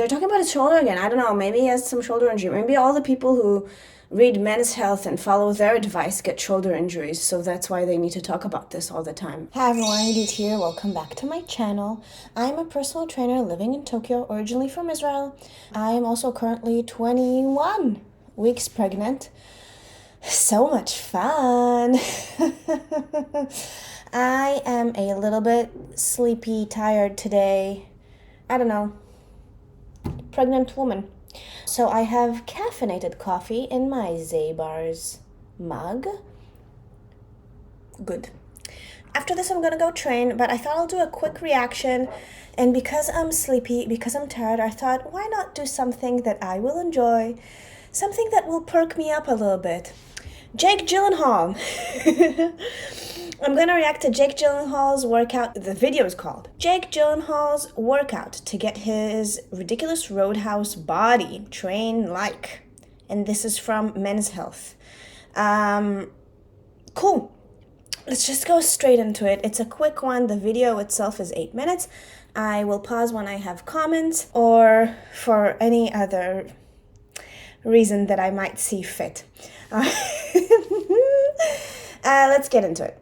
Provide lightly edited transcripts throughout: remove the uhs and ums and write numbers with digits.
they're talking about his shoulder again. I don't know, maybe he has some shoulder injury. Maybe all the people who read Men's Health and follow their advice get shoulder injuries, so that's why they need to talk about this all the time. Hi everyone, Edith here. Welcome back to my channel. I'm a personal trainer living in Tokyo, originally from Israel. I am also currently 21 weeks pregnant. So much fun. I am a little bit sleepy, tired today. I don't know. Pregnant woman. So I have caffeinated coffee in my Zabar's mug. Good. After this, I'm gonna go train, but I thought I'll do a quick reaction. And because I'm sleepy, because I'm tired, I thought, why not do something that I will enjoy? Something that will perk me up a little bit. Jake Gyllenhaal. I'm gonna react to Jake Gyllenhaal's workout. The video is called Jake Gyllenhaal's workout to get his ridiculous roadhouse body, train like. And this is from Men's Health. Cool. Let's just go straight into it. It's a quick one. The video itself is 8 minutes. I will pause when I have comments or for any other reason that I might see fit. Let's get into it.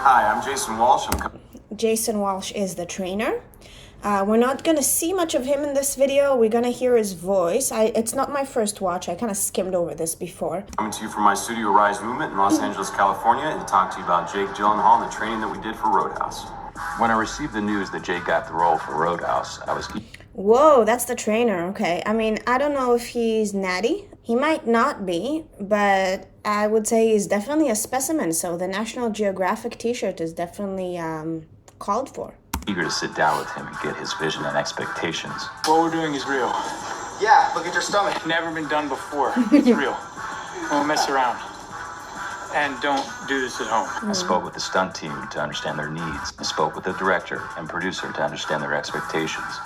Hi, I'm Jason Walsh. Jason Walsh is the trainer. We're not going to see much of him in this video. We're going to hear his voice. It's not my first watch. I kind of skimmed over this before. Coming to you from my Studio Rise movement in Los Angeles, California, to talk to you about Jake Gyllenhaal and the training that we did for Roadhouse. When I received the news that Jake got the role for Roadhouse, I was... Whoa, that's the trainer. Okay. I mean, I don't know if he's natty. He might not be, but I would say he's definitely a specimen. So the National Geographic t-shirt is definitely called for. Eager to sit down with him and get his vision and expectations. What we're doing is real. Yeah, look at your stomach. Never been done before. It's real. Don't mess around. And don't do this at home. I spoke with the stunt team to understand their needs. I spoke with the director and producer to understand their expectations.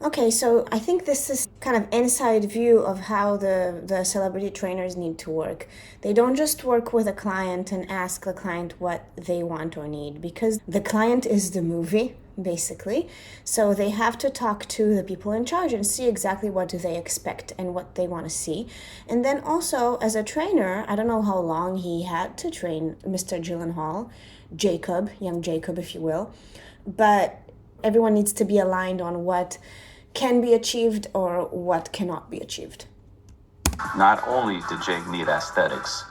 Okay, so I think this is kind of inside view of how the celebrity trainers need to work. They don't just work with a client and ask the client what they want or need, because the client is the movie, basically. So they have to talk to the people in charge and see exactly what do they expect and what they want to see. And then also, as a trainer, I don't know how long he had to train Mr. Gyllenhaal, Jacob, young Jacob, if you will, but everyone needs to be aligned on what can be achieved or what cannot be achieved. Not only did Jake need aesthetics,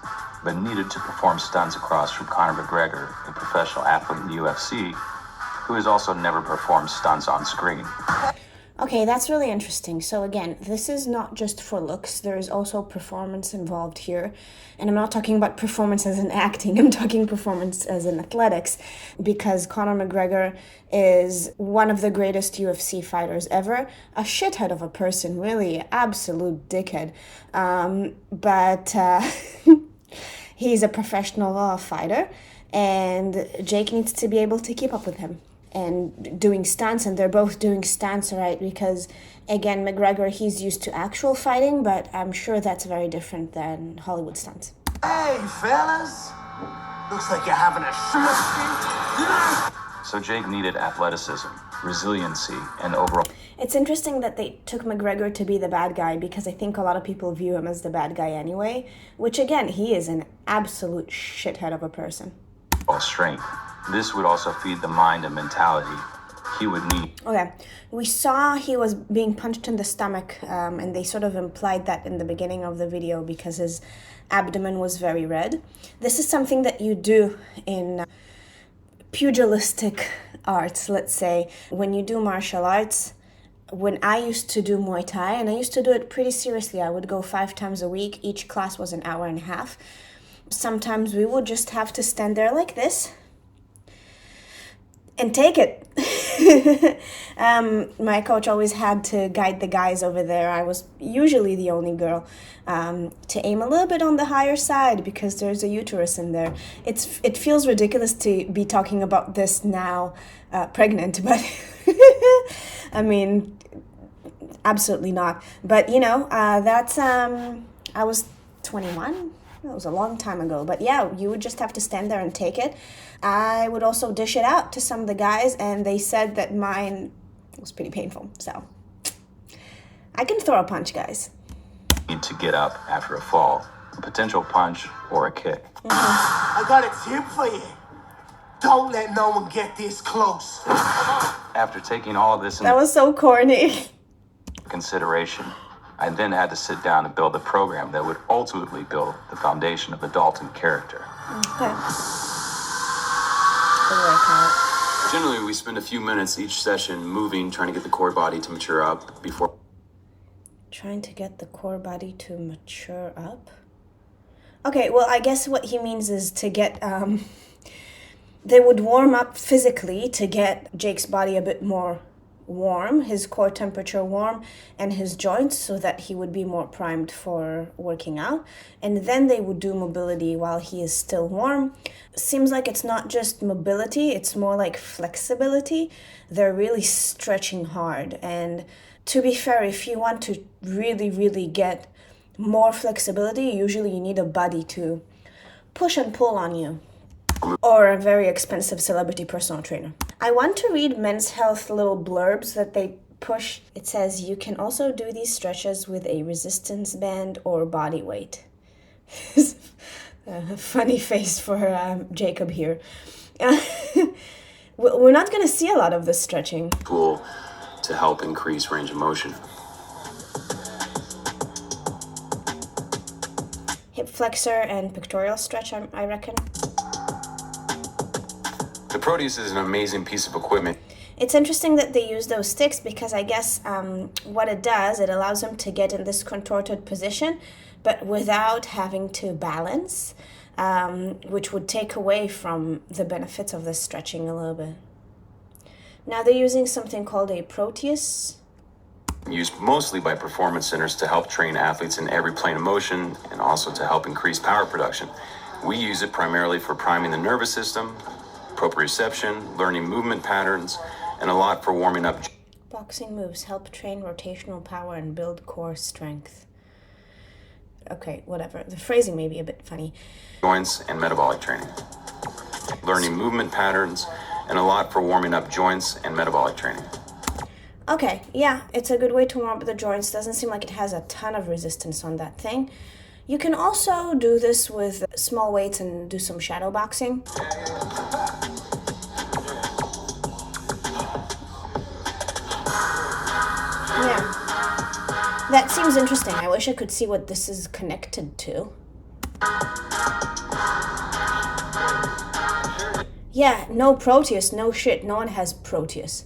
but needed to perform stunts across from Conor McGregor, a professional athlete in the UFC, who has also never performed stunts on screen. Okay, that's really interesting. So again, this is not just for looks. There is also performance involved here. And I'm not talking about performance as in acting. I'm talking performance as in athletics, because Conor McGregor is one of the greatest UFC fighters ever. A shithead of a person, really, absolute dickhead. But he's a professional fighter, and Jake needs to be able to keep up with him. And doing stunts, and they're both doing stunts, right? Because again, McGregor, he's used to actual fighting, but I'm sure that's very different than Hollywood stunts. Hey, fellas. Looks like you're having a shirt. So Jake needed athleticism, resiliency, and overall... It's interesting that they took McGregor to be the bad guy, because I think a lot of people view him as the bad guy anyway, which again, he is an absolute shithead of a person. strength. This would also feed the mind and mentality he would need. Okay, we saw he was being punched in the stomach, and they sort of implied that in the beginning of the video because his abdomen was very red. This is something that you do in pugilistic arts, let's say. When you do martial arts, when I used to do Muay Thai, and I used to do it pretty seriously, I would go 5 times a week. Each class was an hour and a half. Sometimes we would just have to stand there like this and take it. My coach always had to guide the guys over there. I was usually the only girl to aim a little bit on the higher side because there's a uterus in there. It feels ridiculous to be talking about this now, pregnant, but I mean, absolutely not. But that's I was 21. It was a long time ago. But yeah, you would just have to stand there and take it. I would also dish it out to some of the guys, and they said that mine was pretty painful. So I can throw a punch, guys. Need to get up after a fall, a potential punch or a kick. I got a tip for you. Don't let no one get this close. After taking all of this That was so corny. consideration, I then had to sit down and build a program that would ultimately build the foundation of the Dalton character. Okay. Good workout. Generally, we spend a few minutes each session moving, trying to get the core body to mature up before. Trying to get the core body to mature up? Okay, well, I guess what he means is to get, they would warm up physically to get Jake's body a bit more warm, his core temperature warm, and his joints so that he would be more primed for working out. And then they would do mobility while he is still warm. Seems like it's not just mobility, it's more like flexibility. They're really stretching hard. And to be fair, if you want to really, really get more flexibility, usually you need a buddy to push and pull on you, or a very expensive celebrity personal trainer. I want to read Men's Health little blurbs that they push. It says, you can also do these stretches with a resistance band or body weight. Funny face for Jacob here. We're not going to see a lot of this stretching. Tool to help increase range of motion. Hip flexor and pectoral stretch, I reckon. The Proteus is an amazing piece of equipment. It's interesting that they use those sticks because I guess what it does, it allows them to get in this contorted position, but without having to balance, which would take away from the benefits of the stretching a little bit. Now they're using something called a Proteus. Used mostly by performance centers to help train athletes in every plane of motion and also to help increase power production. We use it primarily for priming the nervous system, proprioception, learning movement patterns, and a lot for warming up. Boxing moves help train rotational power and build core strength. Okay, whatever. The phrasing may be a bit funny. Joints and metabolic training. Learning movement patterns and a lot for warming up joints and metabolic training. Okay, yeah, it's a good way to warm up the joints. Doesn't seem like it has a ton of resistance on that thing. You can also do this with small weights and do some shadow boxing. Yeah, that seems interesting. I wish I could see what this is connected to. Yeah, no Proteus, no shit. No one has Proteus.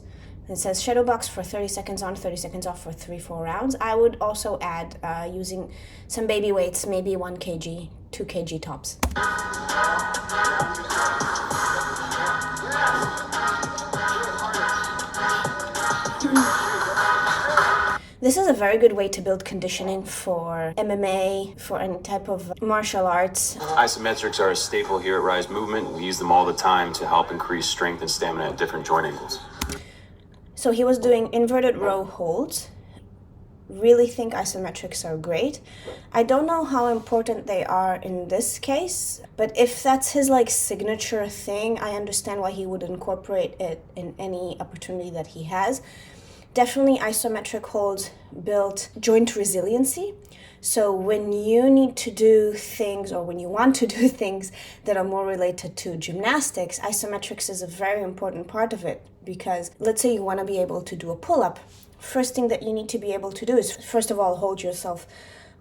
It says shadow box for 30 seconds on, 30 seconds off for 3-4 rounds. I would also add using some baby weights, maybe 1 kg, 2 kg tops. This is a very good way to build conditioning for MMA, for any type of martial arts. Isometrics are a staple here at Rise Movement. We use them all the time to help increase strength and stamina at different joint angles. So he was doing inverted row holds. Really think isometrics are great. I don't know how important they are in this case, but if that's his signature thing, I understand why he would incorporate it in any opportunity that he has. Definitely isometric holds build joint resiliency. So when you need to do things, or when you want to do things that are more related to gymnastics, isometrics is a very important part of it. Because let's say you want to be able to do a pull-up. First thing that you need to be able to do is, first of all, hold yourself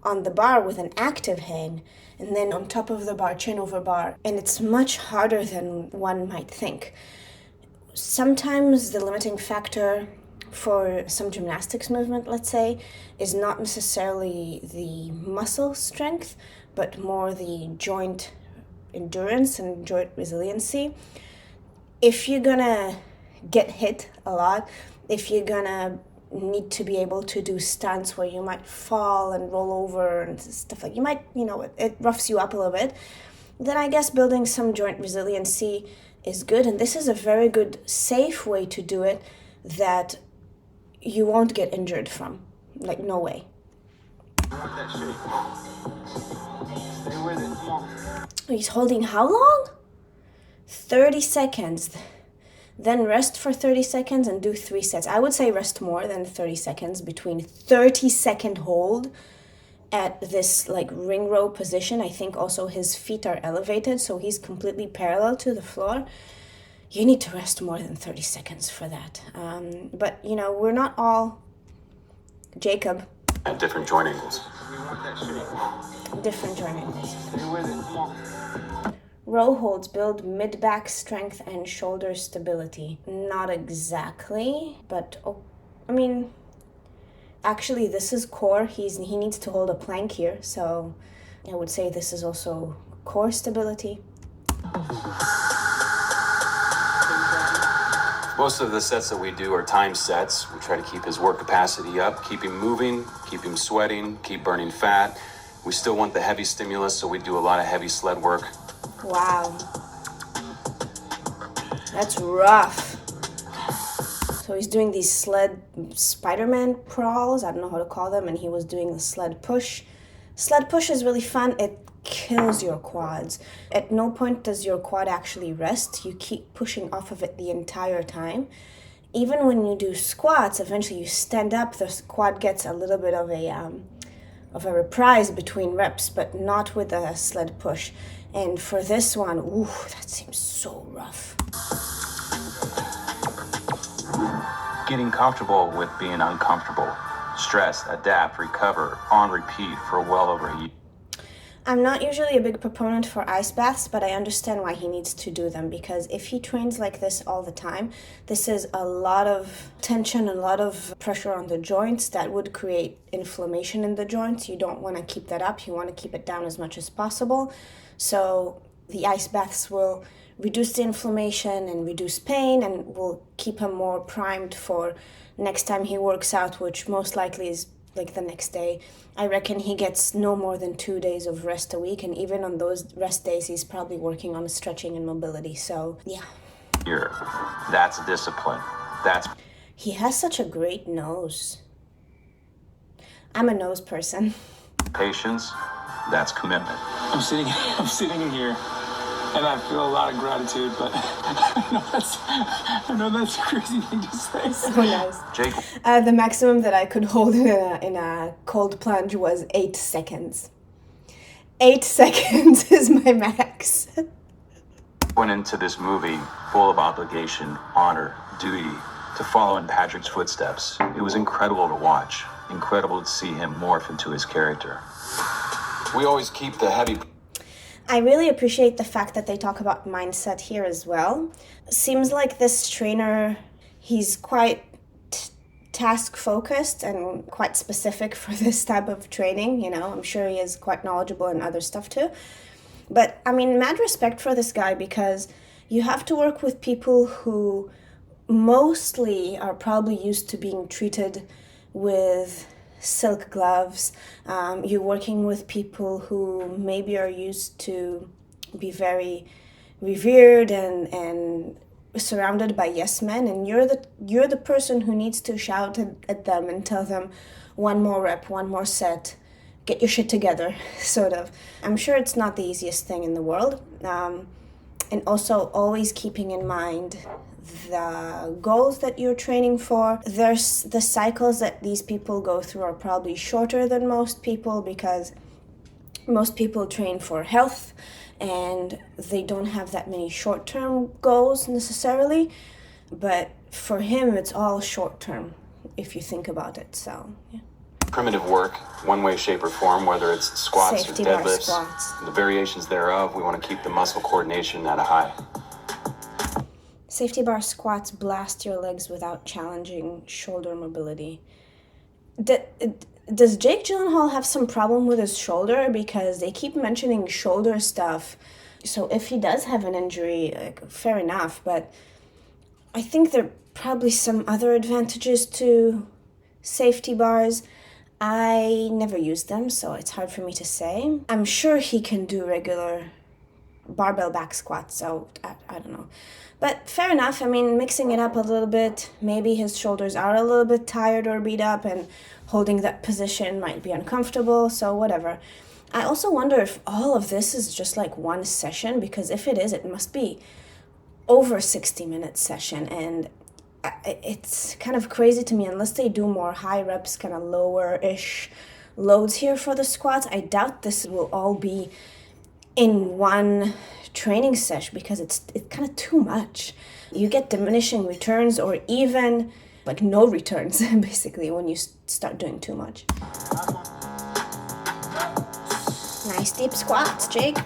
on the bar with an active hang, and then on top of the bar, chin over bar. And it's much harder than one might think. Sometimes the limiting factor for some gymnastics movement, let's say, is not necessarily the muscle strength, but more the joint endurance and joint resiliency. If you're gonna get hit a lot, if you're gonna need to be able to do stunts where you might fall and roll over and stuff like, you might, it roughs you up a little bit, then I guess building some joint resiliency is good. And this is a very good, safe way to do it that you won't get injured from. Like, no way. He's holding how long? 30 seconds. Then rest for 30 seconds and do 3 sets. I would say rest more than 30 seconds between 30-second hold at this like ring row position. I think also his feet are elevated, so he's completely parallel to the floor. You need to rest more than 30 seconds for that. But, we're not all Jacob. At different joint angles. Different joint angles. Row holds build mid-back strength and shoulder stability. Not exactly, but actually this is core. He needs to hold a plank here, so I would say this is also core stability. Most of the sets that we do are time sets. We try to keep his work capacity up, keep him moving, keep him sweating, keep burning fat. We still want the heavy stimulus, so we do a lot of heavy sled work. Wow. That's rough. So he's doing these sled Spider-Man crawls, I don't know how to call them, and he was doing the sled push. Sled push is really fun. It kills your quads. At no point does your quad actually rest. You keep pushing off of it the entire time. Even when you do squats, eventually you stand up, the quad gets a little bit of a reprise between reps, but not with a sled push. And for this one, that seems so rough. Getting comfortable with being uncomfortable. Stress, adapt, recover, on repeat for well over a year. I'm not usually a big proponent for ice baths, but I understand why he needs to do them, because if he trains like this all the time, this is a lot of tension, a lot of pressure on the joints that would create inflammation in the joints. You don't want to keep that up. You want to keep it down as much as possible. So the ice baths will reduce the inflammation and reduce pain and will keep him more primed for next time he works out, which most likely is like the next day. I reckon he gets no more than 2 days of rest a week, and even on those rest days he's probably working on stretching and mobility. So yeah, that's discipline. He has such a great nose. I'm a nose person. Patience, that's commitment. I'm sitting here, and I feel a lot of gratitude, but I know that's a crazy thing to say. So nice. Jake. The maximum that I could hold in a cold plunge was 8 seconds. 8 seconds is my max. Went into this movie full of obligation, honor, duty, to follow in Patrick's footsteps. It was incredible to watch. Incredible to see him morph into his character. We always keep the heavy... I really appreciate the fact that they talk about mindset here as well. Seems like this trainer, he's quite task-focused and quite specific for this type of training, I'm sure he is quite knowledgeable in other stuff too. But, mad respect for this guy, because you have to work with people who mostly are probably used to being treated with silk gloves. You're working with people who maybe are used to be very revered and surrounded by yes men, and you're the person who needs to shout at them and tell them one more rep, one more set, get your shit together, sort of. I'm sure it's not the easiest thing in the world. And also always keeping in mind the goals that you're training for. There's the cycles that these people go through are probably shorter than most people, because most people train for health and they don't have that many short-term goals necessarily. But for him, it's all short-term if you think about it. So, yeah. Primitive work, one way, shape, or form, whether it's squats Safety or bar deadlifts, squats. the variations thereof, we want to keep the muscle coordination at a high. Safety bar squats blast your legs without challenging shoulder mobility. Does Jake Gyllenhaal have some problem with his shoulder? Because they keep mentioning shoulder stuff. So if he does have an injury, fair enough. But I think there are probably some other advantages to safety bars. I never used them, so it's hard for me to say. I'm sure he can do regular barbell back squats, so I don't know. But fair enough. I mean, mixing it up a little bit, maybe his shoulders are a little bit tired or beat up, and holding that position might be uncomfortable, so whatever. I also wonder if all of this is just like one session, because if it is, it must be over 60-minute session, and it's kind of crazy to me. Unless they do more high reps, kind of lower-ish loads here for the squats, I doubt this will all be in one training session, because it's kind of too much. You get diminishing returns, or even like no returns basically, when you start doing too much. Nice deep squats, Jake.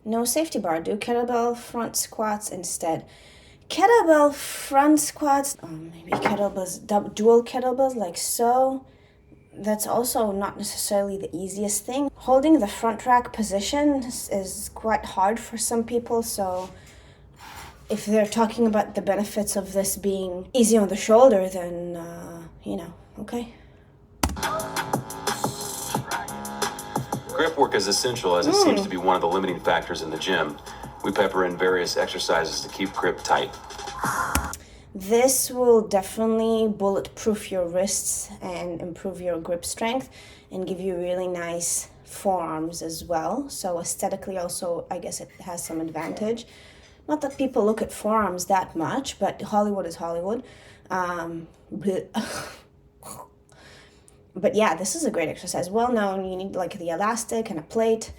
No safety bar. Do kettlebell front squats instead. Kettlebell front squats, maybe kettlebells, dual kettlebells like so. That's also not necessarily the easiest thing. Holding the front rack position is quite hard for some people, so if they're talking about the benefits of this being easy on the shoulder, then, okay. Grip work is essential, as it seems to be one of the limiting factors in the gym. We pepper in various exercises to keep grip tight. This will definitely bulletproof your wrists and improve your grip strength and give you really nice forearms as well. So aesthetically also, I guess it has some advantage. Not that people look at forearms that much, but Hollywood is Hollywood. But yeah, this is a great exercise. Well known, you need like the elastic and a plate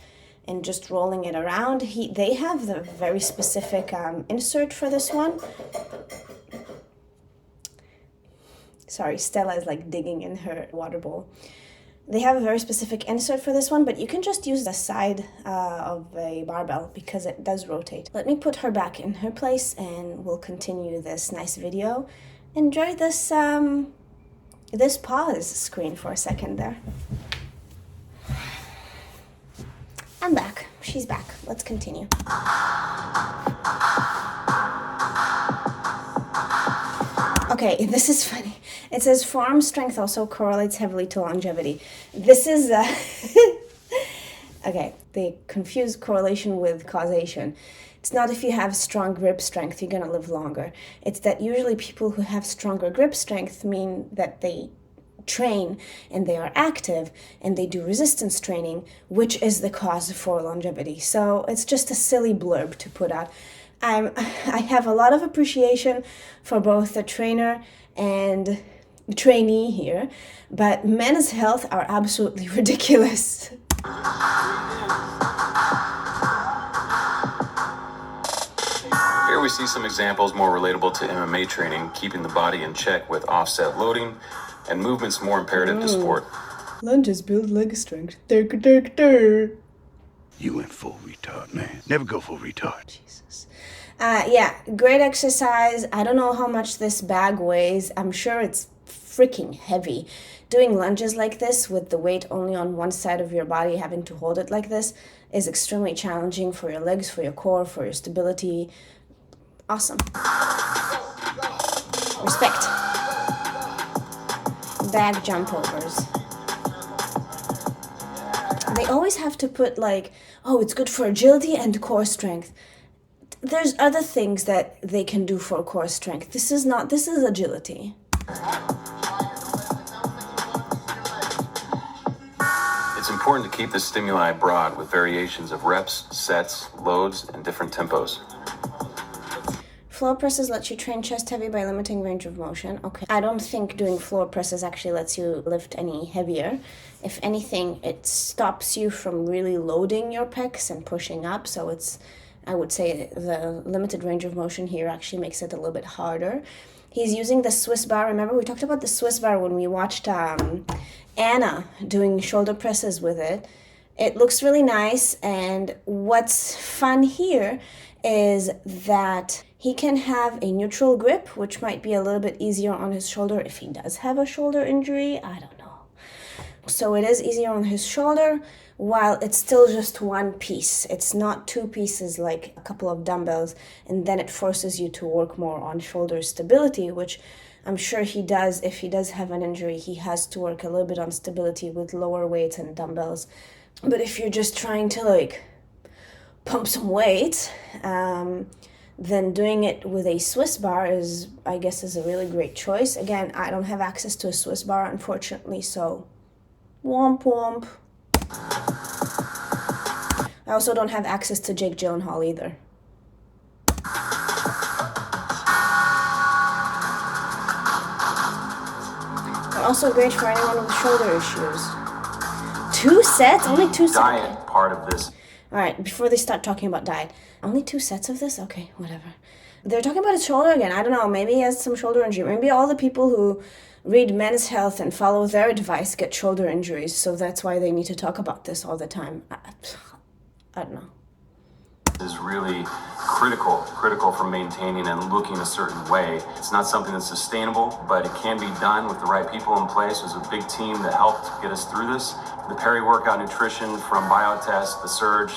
and just rolling it around. They have the very specific insert for this one. Sorry, Stella is like digging in her water bowl. They have a very specific insert for this one, but you can just use the side of a barbell because it does rotate. Let me put her back in her place and we'll continue this nice video. Enjoy this this pause screen for a second there. I'm back. She's back. Let's continue. Okay, this is funny. It says forearm strength also correlates heavily to longevity. This is okay, they confuse correlation with causation. It's not if you have strong grip strength, you're gonna live longer. It's that usually people who have stronger grip strength mean that they train and they are active and they do resistance training, which is the cause for longevity. So it's just a silly blurb to put out. I have a lot of appreciation for both the trainer and trainee here, but men's health are absolutely ridiculous. Here we see some examples more relatable to MMA training, keeping the body in check with offset loading and movements more imperative to sport. Lunges build leg strength. You went full retard, man. Never go full retard. Jesus. Yeah, great exercise. I don't know how much this bag weighs. I'm sure it's freaking heavy. Doing lunges like this with the weight only on one side of your body, having to hold it like this, is extremely challenging for your legs, for your core, for your stability. Awesome. Respect. Bag jump overs. They always have to put like, oh, it's good for agility and core strength. There's other things that they can do for core strength. This is agility. It's important to keep the stimuli broad with variations of reps, sets, loads, and different tempos. Floor presses let you train chest heavy by limiting range of motion. Okay. I don't think doing floor presses actually lets you lift any heavier. If anything, it stops you from really loading your pecs and pushing up. So I would say the limited range of motion here actually makes it a little bit harder. He's using the Swiss bar. Remember, we talked about the Swiss bar when we watched Anna doing shoulder presses with it. It looks really nice, and what's fun here is that he can have a neutral grip, which might be a little bit easier on his shoulder if he does have a shoulder injury. I don't know. So it is easier on his shoulder, while it's still just one piece. It's not two pieces like a couple of dumbbells, and then it forces you to work more on shoulder stability, which I'm sure he does. If he does have an injury, he has to work a little bit on stability with lower weights and dumbbells. But if you're just trying to like pump some weight, then doing it with a Swiss bar is a really great choice. Again, I don't have access to a Swiss bar, unfortunately, so womp womp. I also don't have access to Jake Gyllenhaal either. But also great for anyone with shoulder issues. 2 sets? Only 2 sets? Diet part of this. Alright, before they start talking about diet. Only 2 sets of this? Okay, whatever. They're talking about his shoulder again. I don't know, maybe he has some shoulder injury. Maybe all the people who read Men's Health and follow their advice get shoulder injuries, so that's why they need to talk about this all the time. I don't know. Is really critical for maintaining and looking a certain way. It's not something that's sustainable, but it can be done with the right people in place. There's a big team that helped get us through this. The peri-workout nutrition from Biotest, the Surge,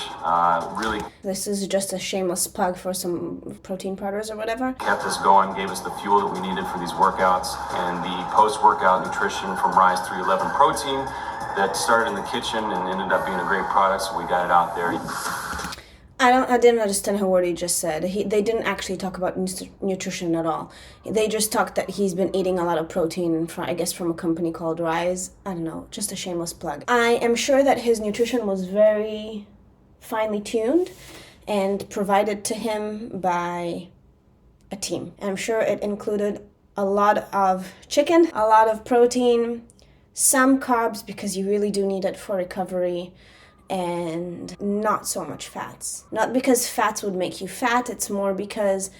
really This is just a shameless plug for some protein powders or whatever. kept us going, gave us the fuel that we needed for these workouts, and the post-workout nutrition from Rise 311 Protein that started in the kitchen and ended up being a great product, so we got it out there. I didn't understand a word he just said. They didn't actually talk about nutrition at all. They just talked that he's been eating a lot of protein, from a company called Rise. I don't know, just a shameless plug. I am sure that his nutrition was very finely tuned and provided to him by a team. I'm sure it included a lot of chicken, a lot of protein, some carbs because you really do need it for recovery, and not so much fats. Not because fats would make you fat, it's more because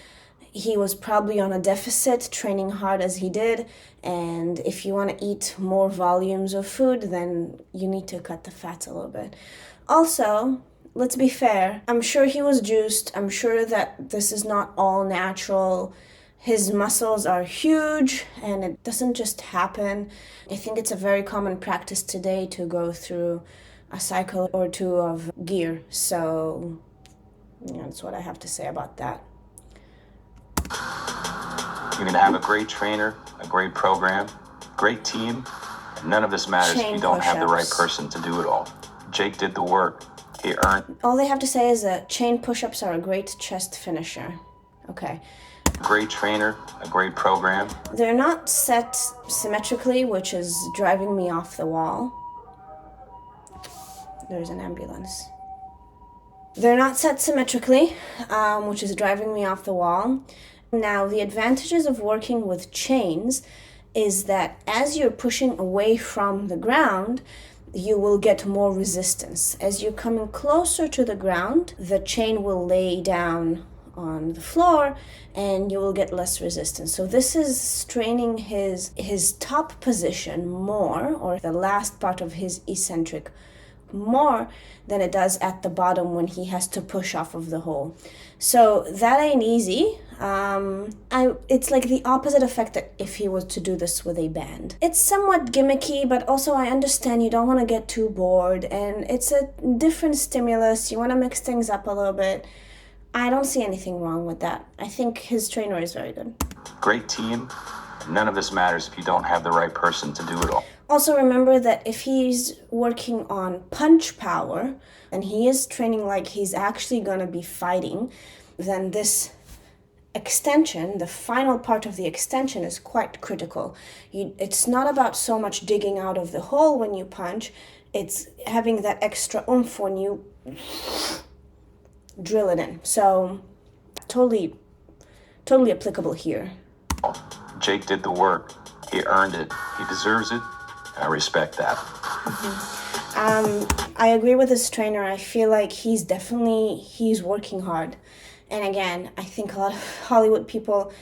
he was probably on a deficit, training hard as he did, and if you want to eat more volumes of food, then you need to cut the fats a little bit. Also, let's be fair, I'm sure he was juiced, I'm sure that this is not all natural. His muscles are huge, and it doesn't just happen. I think it's a very common practice today to go through a cycle or 2 of gear. So, that's what I have to say about that. You're going to have a great trainer, a great program, great team. And none of this matters if you don't have the right person to do it all. Jake did the work. He earned. All they have to say is that chain push-ups are a great chest finisher. Okay. Great trainer, a great program. They're not set symmetrically, which is driving me off the wall. There's an ambulance. They're not set symmetrically, which is driving me off the wall. Now, the advantages of working with chains is that as you're pushing away from the ground, you will get more resistance. As you're coming closer to the ground, the chain will lay down on the floor and you will get less resistance. So this is straining his top position more, or the last part of his eccentric, more than it does at the bottom when he has to push off of the hole. So that ain't easy. It's like the opposite effect that if he was to do this with a band. It's somewhat gimmicky, but also I understand you don't want to get too bored, and it's a different stimulus. You want to mix things up a little bit. I don't see anything wrong with that. I think his trainer is very good. Great team. None of this matters if you don't have the right person to do it all. Also remember that if he's working on punch power and he is training like he's actually going to be fighting, then this extension, the final part of the extension, is quite critical. It's not about so much digging out of the hole when you punch, it's having that extra oomph when you drill it in. So totally applicable here. Jake did the work. He earned it. He deserves it. I respect that. I agree with his trainer. I feel like he's working hard. And again, I think a lot of Hollywood people,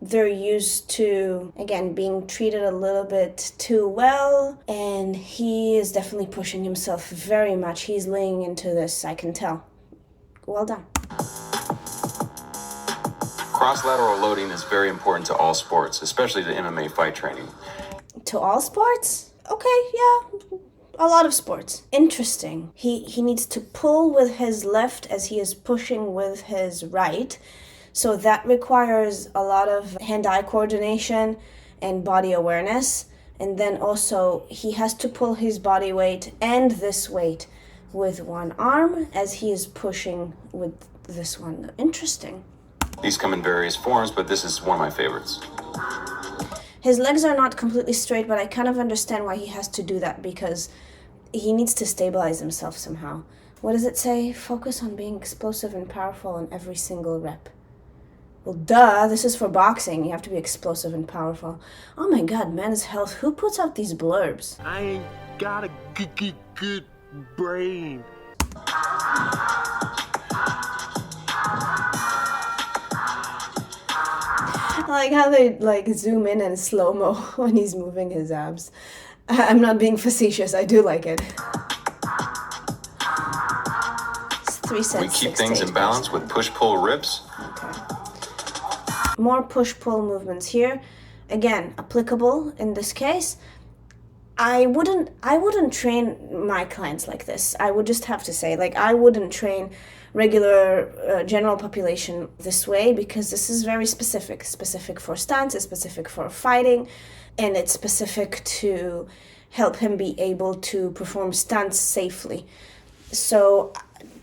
they're used to, again, being treated a little bit too well. And he is definitely pushing himself very much. He's laying into this, I can tell. Well done. Cross-lateral loading is very important to all sports, especially to MMA fight training. To all sports? Okay, yeah. A lot of sports. Interesting. He needs to pull with his left as he is pushing with his right. So that requires a lot of hand-eye coordination and body awareness. And then also he has to pull his body weight and this weight with one arm as he is pushing with this one. Interesting. These come in various forms, but this is one of my favorites. His legs are not completely straight, but I kind of understand why he has to do that because he needs to stabilize himself somehow. What does it say? Focus on being explosive and powerful in every single rep. Well, duh, this is for boxing. You have to be explosive and powerful. Oh my god, Men's Health. Who puts out these blurbs? I ain't got a good brain. I like how they zoom in and slow-mo when he's moving his abs. I'm not being facetious. I do like it. It's 3 sets. We keep things in balance with push-pull rips. Okay. More push-pull movements here. Again, applicable in this case. I wouldn't train my clients like this. I would just have to say, I wouldn't train regular general population this way because this is very specific for stunts, it's specific for fighting, and it's specific to help him be able to perform stunts safely. So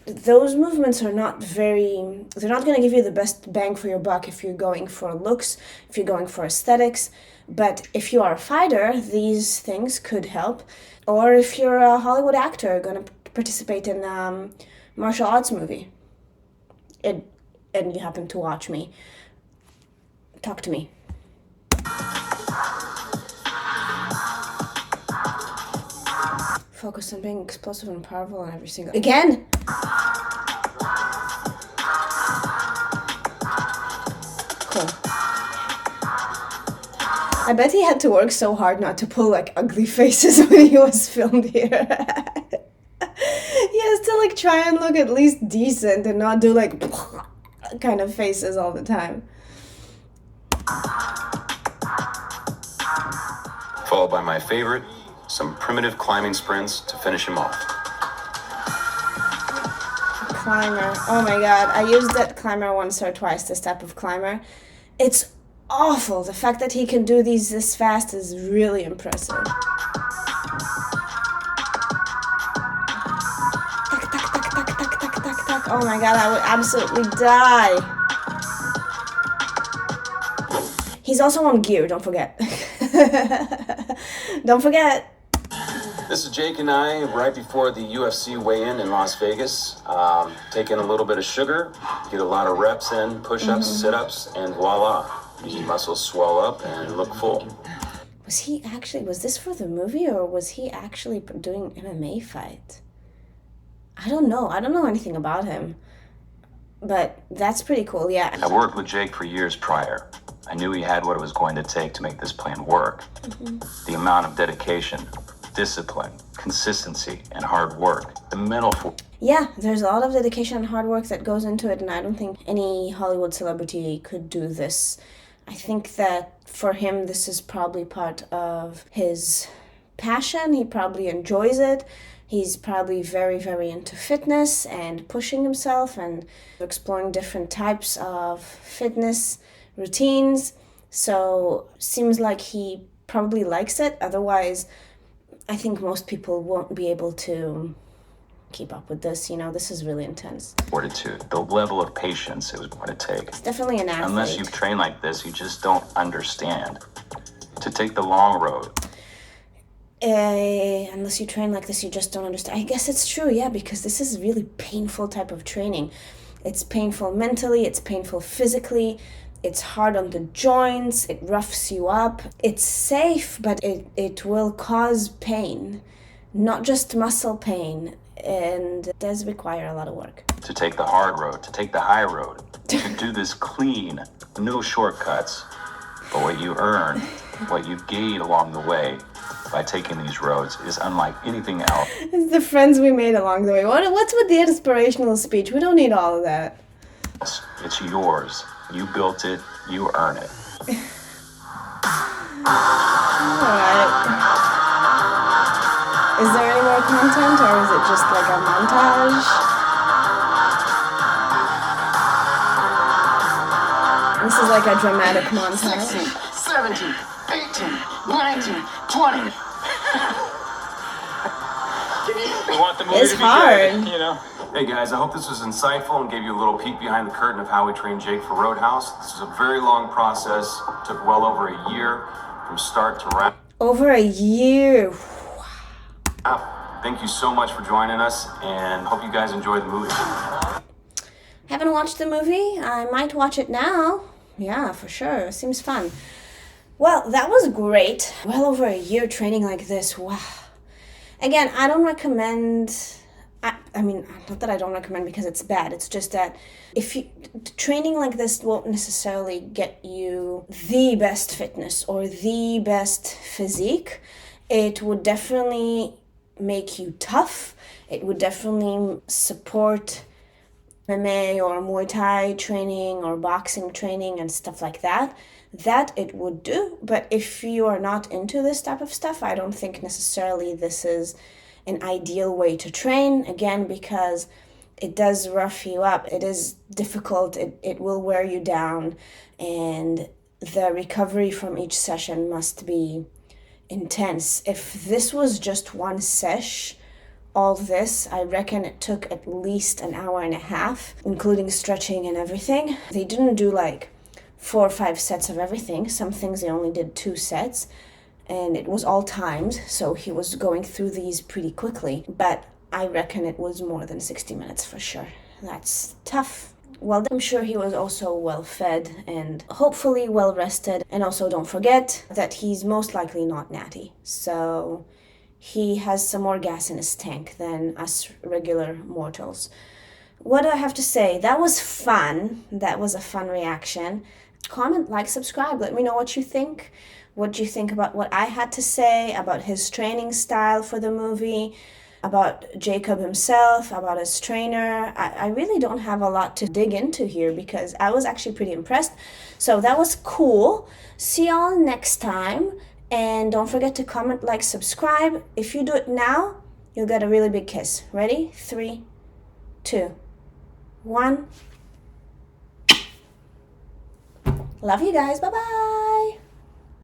those movements are not they're not going to give you the best bang for your buck if you're going for looks, if you're going for aesthetics. But if you are a fighter, these things could help. Or if you're a Hollywood actor going to participate in a martial arts movie, and you happen to watch me, talk to me. Focus on being explosive and powerful on every single... Again! Cool. I bet he had to work so hard not to pull ugly faces when he was filmed here. He has to try and look at least decent and not do kind of faces all the time. Followed by my favorite, some primitive climbing sprints to finish him off. Climber. Oh my god, I used that climber once or twice, this type of climber. It's awful. The fact that he can do these this fast is really impressive. Oh my god, I would absolutely die. He's also on gear, don't forget. Don't forget. This is Jake and I right before the UFC weigh-in Las Vegas. Taking a little bit of sugar, get a lot of reps in, push-ups, sit-ups, and voila. These muscles swell up and look full. Was this for the movie or was he actually doing MMA fight? I don't know anything about him. But that's pretty cool, yeah. I worked with Jake for years prior. I knew he had what it was going to take to make this plan work. The amount of dedication, discipline, consistency, and hard work. The mental... Yeah, there's a lot of dedication and hard work that goes into it, and I don't think any Hollywood celebrity could do this. I think that for him, this is probably part of his passion. He probably enjoys it. He's probably very, very into fitness and pushing himself and exploring different types of fitness routines. So seems like he probably likes it. Otherwise, I think most people won't be able to keep up with this. This is really intense. Fortitude, the level of patience it was going to take. It's definitely an athlete. Unless you've trained like this, you just don't understand. To take the long road. Unless you train like this, you just don't understand. I guess it's true, yeah, because this is a really painful type of training. It's painful mentally, it's painful physically, it's hard on the joints, it roughs you up. It's safe, but it will cause pain, not just muscle pain, and it does require a lot of work. To take the hard road, to take the high road, to do this clean, no shortcuts, but what you earn, what you gain along the way, by taking these roads is unlike anything else. It's the friends we made along the way. What's with the inspirational speech? We don't need all of that. It's yours. You built it. You earn it. All right. Is there any more content, or is it just like a montage? This is like a dramatic montage. 16, 17, 18, 19, 20. We want the movie It's to be hard. good, you know. Hey guys, I hope this was insightful and gave you a little peek behind the curtain of how we trained Jake for Roadhouse. This is a very long process. It took well over a year from start to wrap. Over a year. Thank you so much for joining us, and hope you guys enjoy the movie. Haven't watched the movie? I might watch it now. Yeah, for sure. Seems fun. Well, that was great. Well over a year training like this. Wow. Again, I don't recommend... I mean, not that I don't recommend because it's bad. It's just that if you training like this won't necessarily get you the best fitness or the best physique. It would definitely make you tough. It would definitely support MMA or Muay Thai training or boxing training and stuff like that. That it would do. But if you are not into this type of stuff, I don't think necessarily this is an ideal way to train, again, because it does rough you up. It is difficult. It will wear you down, and the recovery from each session must be intense. If this was just one sesh, all this, I reckon it took at least an hour and a half, including stretching and everything. They didn't do like 4 or 5 sets of everything. Some things they only did 2 sets. And it was all timed, so he was going through these pretty quickly. But I reckon it was more than 60 minutes for sure. That's tough. Well, I'm sure he was also well fed and hopefully well rested. And also don't forget that he's most likely not natty. So he has some more gas in his tank than us regular mortals. What do I have to say? That was fun. That was a fun reaction. Comment, like, subscribe. Let me know what you think. What do you think about what I had to say, about his training style for the movie, about Jacob himself, about his trainer? I really don't have a lot to dig into here because I was actually pretty impressed. So that was cool. See y'all next time. And don't forget to comment, like, subscribe. If you do it now, you'll get a really big kiss. Ready? 3, 2, 1. Love you guys. Bye-bye.